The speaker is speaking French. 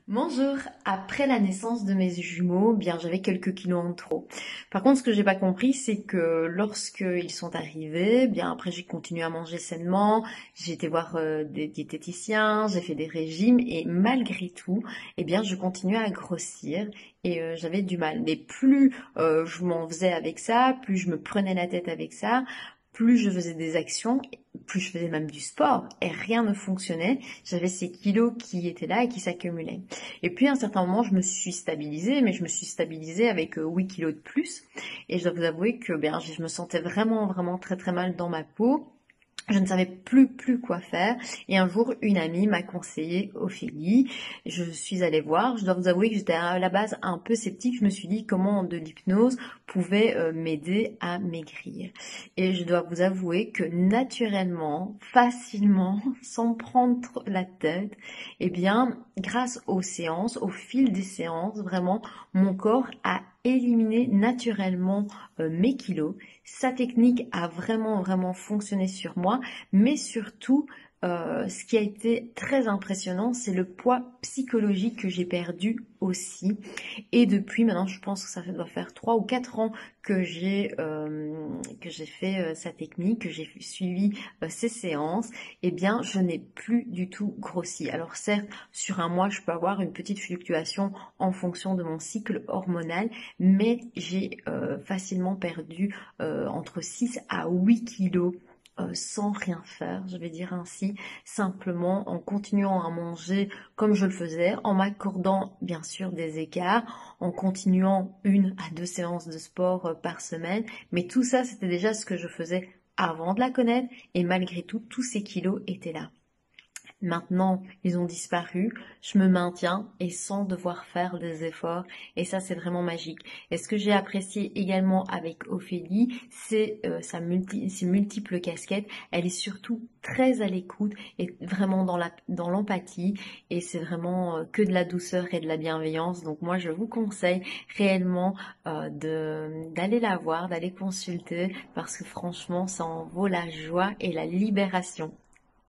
Bonjour, après la naissance de mes jumeaux, bien j'avais quelques kilos en trop. Par contre, ce que j'ai pas compris, c'est que lorsque ils sont arrivés, bien après j'ai continué à manger sainement, j'ai été voir des diététiciens, j'ai fait des régimes et malgré tout, eh bien je continuais à grossir et j'avais du mal. Mais plus je m'en faisais avec ça, plus je me prenais la tête avec ça, plus je faisais des actions, plus je faisais même du sport et rien ne fonctionnait. J'avais ces kilos qui étaient là et qui s'accumulaient. Et puis à un certain moment, je me suis stabilisée, mais je me suis stabilisée avec 8 kilos de plus. Et je dois vous avouer que bien, je me sentais vraiment, vraiment très, très mal dans ma peau. Je ne savais plus quoi faire. Et un jour, une amie m'a conseillé Ophélie. Je suis allée voir. Je dois vous avouer que j'étais à la base un peu sceptique. Je me suis dit comment de l'hypnose pouvait m'aider à maigrir. Et je dois vous avouer que naturellement, facilement, sans prendre la tête, eh bien, grâce aux séances, au fil des séances, vraiment, mon corps a éliminé naturellement mes kilos. Sa technique a vraiment, vraiment fonctionné sur moi, mais surtout, ce qui a été très impressionnant, c'est le poids psychologique que j'ai perdu aussi. Et depuis maintenant, je pense que ça doit faire 3 ou 4 ans que j'ai fait sa technique, que j'ai suivi ses séances. Eh bien, je n'ai plus du tout grossi. Alors certes, sur un mois, je peux avoir une petite fluctuation en fonction de mon cycle hormonal, mais j'ai facilement perdu entre 6 à 8 kilos sans rien faire, je vais dire ainsi, simplement en continuant à manger comme je le faisais, en m'accordant bien sûr des écarts, en continuant 1 à 2 séances de sport par semaine, mais tout ça c'était déjà ce que je faisais avant de la connaître et malgré tout, tous ces kilos étaient là. Maintenant, ils ont disparu, je me maintiens et sans devoir faire des efforts et ça c'est vraiment magique. Et ce que j'ai apprécié également avec Ophélie, c'est ses multiples casquettes. Elle est surtout très à l'écoute et vraiment dans l'empathie et c'est vraiment que de la douceur et de la bienveillance. Donc moi je vous conseille réellement d'aller la voir, d'aller consulter parce que franchement ça en vaut la joie et la libération.